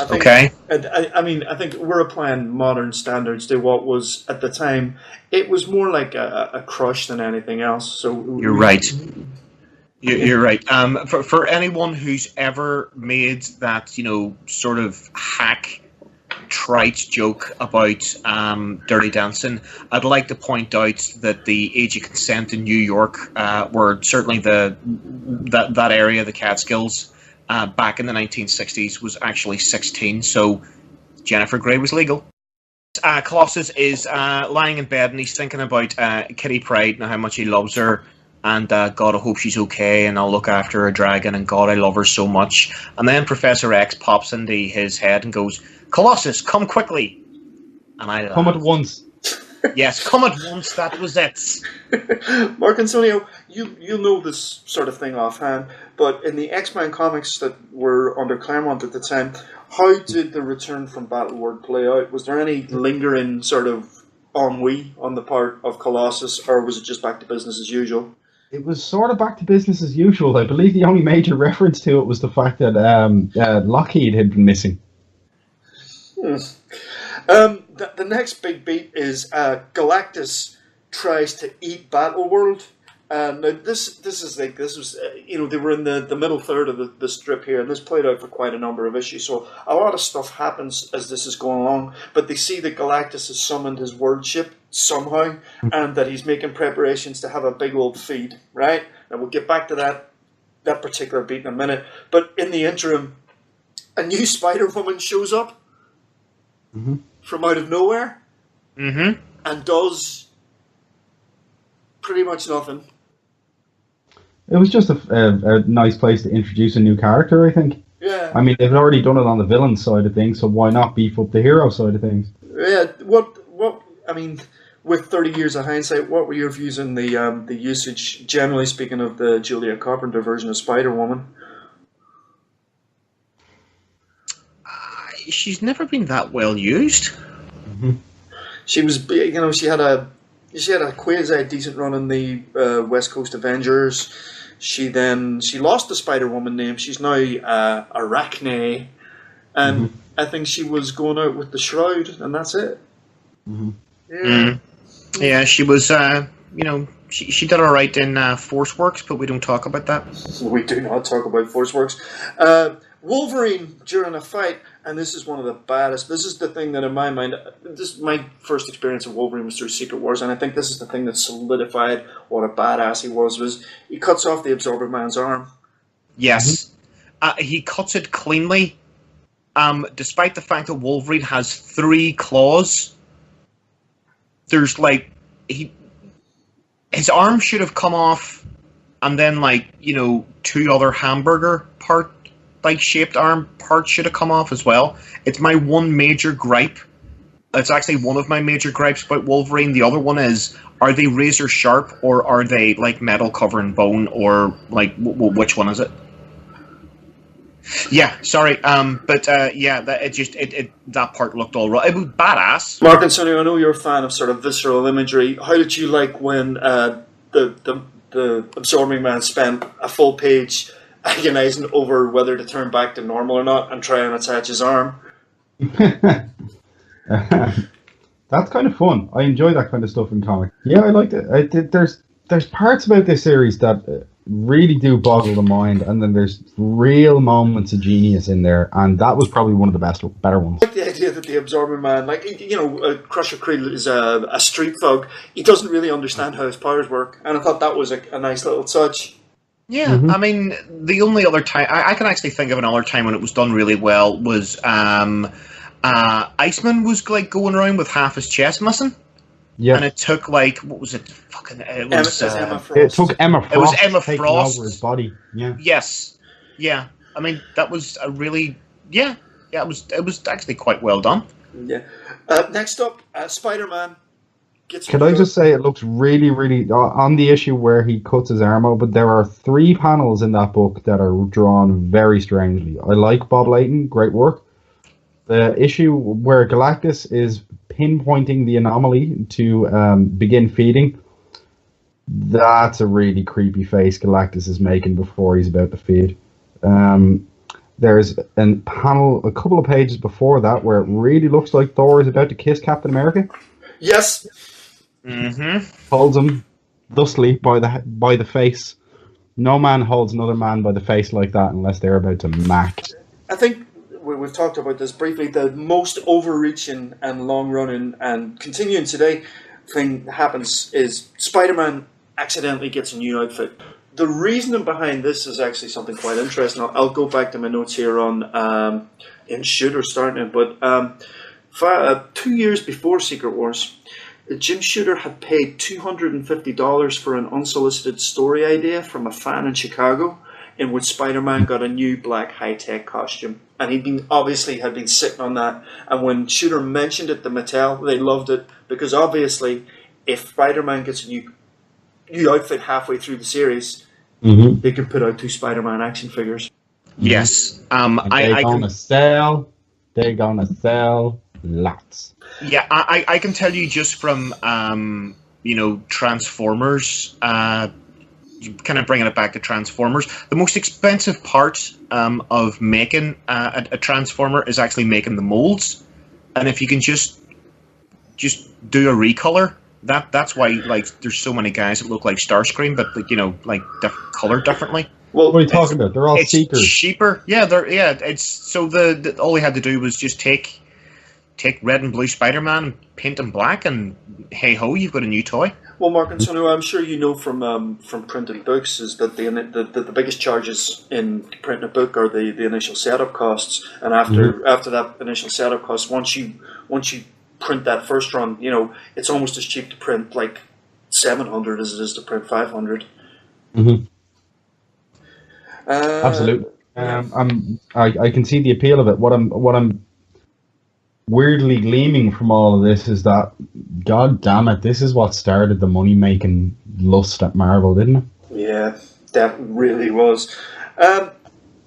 I think, Okay. I mean, I think we're applying modern standards to what was at the time. It was more like a crush than anything else. So You're right. You're right. For anyone who's ever made that, sort of hack trite joke about Dirty Dancing, I'd like to point out that the age of consent in New York, where certainly that area, the Catskills, back in the 1960s was actually 16. So Jennifer Grey was legal. Colossus is lying in bed and he's thinking about Kitty Pryde and how much he loves her. And God, I hope she's okay, and I'll look after a dragon, and God, I love her so much. And then Professor X pops into his head and goes, Colossus, come quickly. And I come at once. Yes, come at once, that was it. Mark Antonio, you know this sort of thing offhand, but in the X-Men comics that were under Claremont at the time, how did the return from Battleworld play out? Was there any lingering sort of ennui on the part of Colossus, or was it just back to business as usual? It was sort of back to business as usual. I believe the only major reference to it was the fact that Lockheed had been missing. The next big beat is Galactus tries to eat Battleworld. Now this was they were in the middle third of the strip here, and this played out for quite a number of issues. So a lot of stuff happens as this is going along, but they see that Galactus has summoned his world ship somehow, and that he's making preparations to have a big old feed. Right, and we'll get back to that particular beat in a minute. But in the interim, a new Spider-Woman shows up from out of nowhere, and does pretty much nothing. It was just a nice place to introduce a new character, I think. Yeah. I mean, they've already done it on the villain side of things, so why not beef up the hero side of things? Yeah. I mean, with 30 years of hindsight, what were your views on the usage, generally speaking, of the Julia Carpenter version of Spider-Woman? She's never been that well used. She was, she had a quasi decent run in the West Coast Avengers. She lost the Spider-Woman name. She's now Arachne, and I think she was going out with the Shroud, and that's it. Yeah, she was. She did all right in ForceWorks, but we don't talk about that. We do not talk about ForceWorks. Wolverine during a fight, and this is one of the baddest. This is the thing that, in my mind, my first experience of Wolverine was through Secret Wars, and I think this is the thing that solidified what a badass he was he cuts off the Absorber Man's arm. Yes. He cuts it cleanly, despite the fact that Wolverine has 3 claws. There's his arm should have come off, and then 2 other hamburger shaped arm parts should have come off as well. It's my one major gripe. It's actually one of my major gripes about Wolverine. The other one is, are they razor sharp, or are they metal covering bone, or which one is it? Yeah, sorry, that part looked all right. It was badass. Mark and Sonny, I know you're a fan of sort of visceral imagery. How did you like when the Absorbing Man spent a full page agonizing over whether to turn back to normal or not and try and attach his arm? That's kind of fun. I enjoy that kind of stuff in comics. Yeah, I liked it. There's parts about this series that really do boggle the mind, and then there's real moments of genius in there, and that was probably one of the better ones. I like the idea that the Absorbing Man, Crusher Creel is a street thug. He doesn't really understand how his powers work, and I thought that was a nice little touch. Yeah, I mean, the only other time I can actually think of another time when it was done really well was Iceman was going around with half his chest missing. Yeah, and it took what was it? Emma Frost. It took Emma Frost. It was Emma taking Frost over his body. Yeah. Yes. Yeah. I mean, that was a really It was actually quite well done. Yeah. Next up, Spider-Man. Could I just say it looks really, really on the issue where he cuts his arm out, but there are 3 panels in that book that are drawn very strangely. I like Bob Layton, great work. The issue where Galactus is pinpointing the anomaly to begin feeding, that's a really creepy face Galactus is making before he's about to feed. There's a panel a couple of pages before that where it really looks like Thor is about to kiss Captain America. Yes. Holds him thusly by the face. No man holds another man by the face like that unless they're about to mac. I think we've talked about this briefly. The most overreaching and long-running and continuing today thing that happens is Spider-Man accidentally gets a new outfit. The reasoning behind this is actually something quite interesting. I'll go back to my notes here on in Shooter starting it, but 2 years before Secret Wars, Jim Shooter had paid $250 for an unsolicited story idea from a fan in Chicago, in which Spider-Man got a new black high-tech costume, and had been sitting on that. And when Shooter mentioned it to Mattel, they loved it because obviously, if Spider-Man gets a new outfit halfway through the series, they can put out 2 Spider-Man action figures. Yes, They're gonna sell lots. Yeah, I can tell you just from Transformers, kind of bringing it back to Transformers, the most expensive part of making a Transformer is actually making the molds, and if you can just do a recolor, that's why there's so many guys that look like Starscream, but colored differently. Well, what are you talking about? They're all it's seekers. Cheaper. Yeah, it's so all they had to do was just take red and blue Spider-Man and paint him black, and hey ho, you've got a new toy. Well, Mark and Sonu, I'm sure you know from printed books is that the biggest charges in printing a book are the initial setup costs, and after that initial setup cost, once you print that first run, it's almost as cheap to print like 700 as it is to print 500. Absolutely. I can see the appeal of it. What I'm weirdly gleaming from all of this is that, god damn it, this is what started the money-making lust at Marvel, didn't it? Yeah, that really was.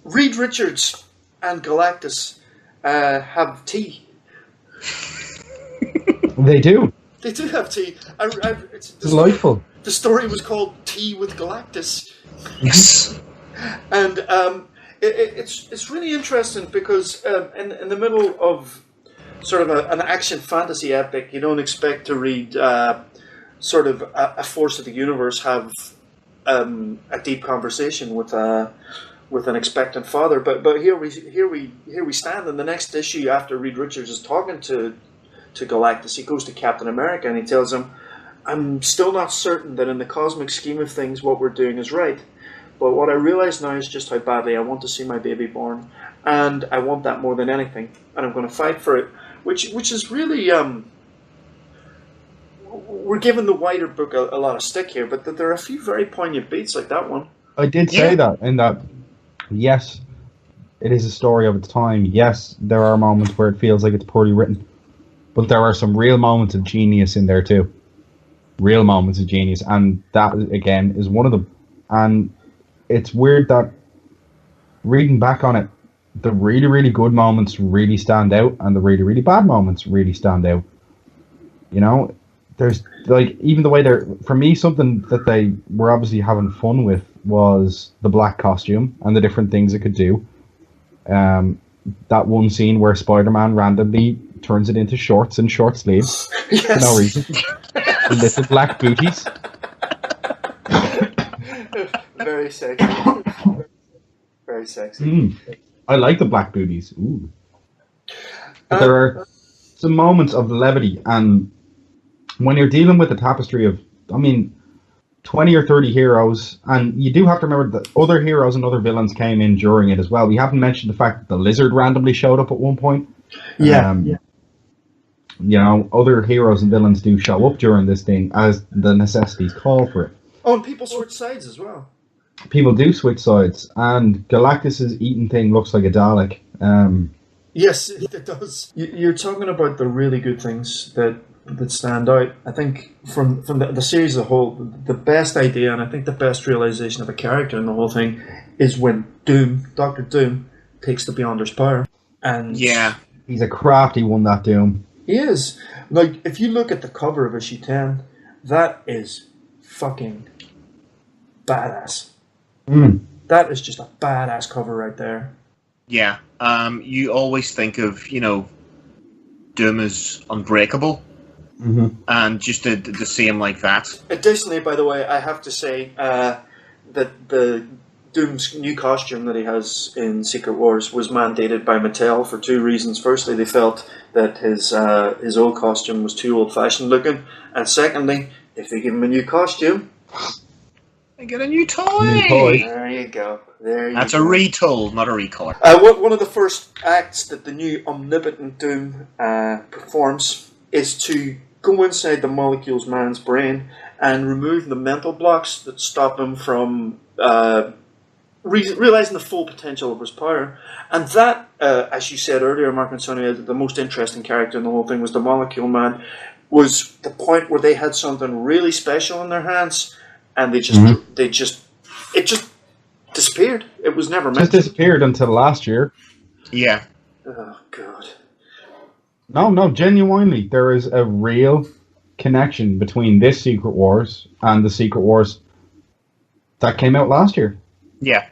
Reed Richards and Galactus have tea. They do. They do have tea. It's delightful. The story was called Tea with Galactus. Yes. And it's really interesting because in the middle of sort of an action fantasy epic, you don't expect to read sort of a force of the universe have a deep conversation with an expectant father. But here we stand in the next issue after Reed Richards is talking to Galactus. He goes to Captain America and he tells him, "I'm still not certain that in the cosmic scheme of things what we're doing is right. But what I realize now is just how badly I want to see my baby born, and I want that more than anything, and I'm going to fight for it." Which is really we're giving the wider book a lot of stick here, but there are a few very poignant beats like that one. I did say that in that. Yes, it is a story of its time. Yes, there are moments where it feels like it's poorly written, but there are some real moments of genius in there too. Real moments of genius, and that again is one of them. And it's weird that reading back on it, the really, really good moments really stand out, and the really, really bad moments really stand out. There's even the way for me, something that they were obviously having fun with was the black costume and the different things it could do. That one scene where Spider-Man randomly turns it into shorts and short sleeves for no reason. Little black booties. Very sexy. Very sexy. I like the black booties. Ooh. But there are some moments of levity, and when you're dealing with a tapestry of, 20 or 30 heroes, and you do have to remember that other heroes and other villains came in during it as well. We haven't mentioned the fact that the Lizard randomly showed up at one point. Other heroes and villains do show up during this thing as the necessities call for it. Oh, and people switch sides as well. People do switch sides, and Galactus's eating thing looks like a Dalek. Yes, it does. You're talking about the really good things that stand out. I think from the series as a whole, the best idea, and I think the best realization of a character in the whole thing is when Dr. Doom, takes the Beyonder's power. And yeah, he's a crafty one, that Doom. He is. Like, if you look at the cover of issue 10, that is fucking badass. That is just a badass cover right there. Yeah. You always think of, Doom as unbreakable, and just to see him like that. Additionally, by the way, I have to say that the Doom's new costume that he has in Secret Wars was mandated by Mattel for two reasons. Firstly, they felt that his old costume was too old-fashioned looking, and secondly, if they give him a new costume, they get a new toy. There you go. That's a retool, not a recolor. One of the first acts that the new omnipotent Doom performs is to go inside the Molecules Man's brain and remove the mental blocks that stop him from realizing the full potential of his power. And that, as you said earlier, Mark and Sonia, the most interesting character in the whole thing was the Molecule Man, was the point where they had something really special in their hands, and it just disappeared. It was never meant. Just disappeared until last year. Yeah. Oh God. No, genuinely, there is a real connection between this Secret Wars and the Secret Wars that came out last year. Yeah.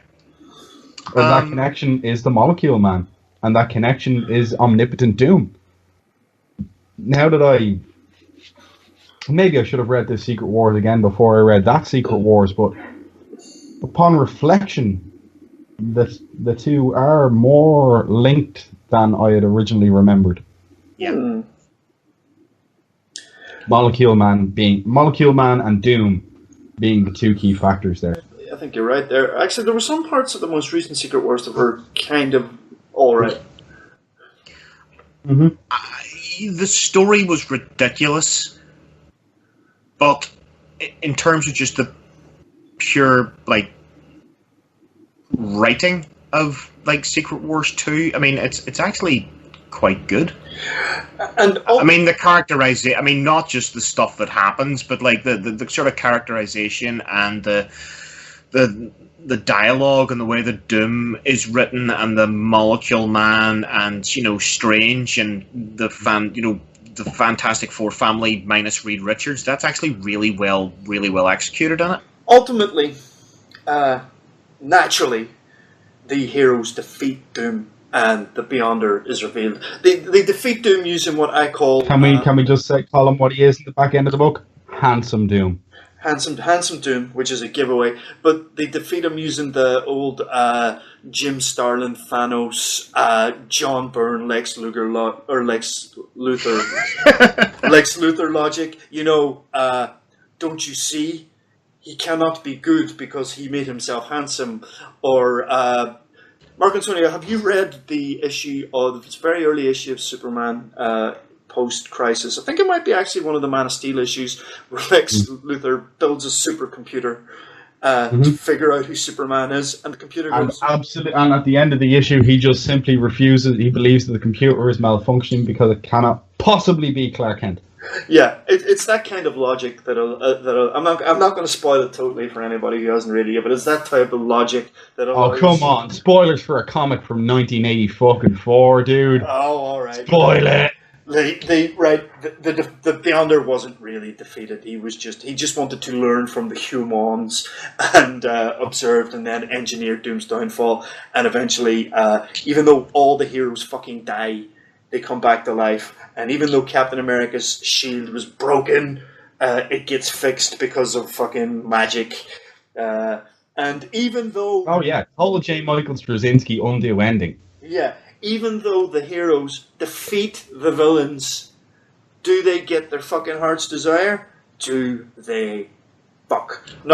And that connection is the Molecule Man, and that connection is Omnipotent Doom. Now that maybe I should have read this Secret Wars again before I read that Secret Wars, but upon reflection, the two are more linked than I had originally remembered. Yeah. Molecule Man and Doom being the two key factors there. I think you're right there. Actually, there were some parts of the most recent Secret Wars that were kind of alright. The story was ridiculous, but in terms of just the pure, writing of, Secret Wars 2, I mean, it's actually quite good. And the characterization, not just the stuff that happens, but the sort of characterization and the dialogue and the way the Doom is written and the Molecule Man and Strange and the Fantastic Four family minus Reed Richards, that's actually really well executed in it. Ultimately, naturally, the heroes defeat Doom and the Beyonder is revealed. They defeat Doom using what I call... Can we just call him what he is in the back end of the book? Handsome Doom. Handsome Doom, which is a giveaway, but they defeat him using the old Jim Starlin, Thanos, John Byrne, Lex Luthor logic. Don't you see? He cannot be good because he made himself handsome. Or Mark and Sonia, have you read the issue of this very early issue of Superman? Post-crisis. I think it might be actually one of the Man of Steel issues where Lex Luthor builds a supercomputer to figure out who Superman is, and the computer goes... Absolutely, and at the end of the issue, he just simply refuses. He believes that the computer is malfunctioning because it cannot possibly be Clark Kent. Yeah, it's that kind of logic that I'm not going to spoil it totally for anybody who hasn't read it yet, but it's that type of logic that... Oh, come on. Spoilers for a comic from 1984, dude. Oh, all right. Spoil it. The Beyonder wasn't really defeated. He just wanted to learn from the humans and observed and then engineered Doom's downfall. And eventually, even though all the heroes fucking die, they come back to life. And even though Captain America's shield was broken, it gets fixed because of fucking magic. And even though... Oh yeah, whole J. Michael Straczynski undo ending. Yeah. Even though the heroes defeat the villains, do they get their fucking heart's desire? Do they fuck? No.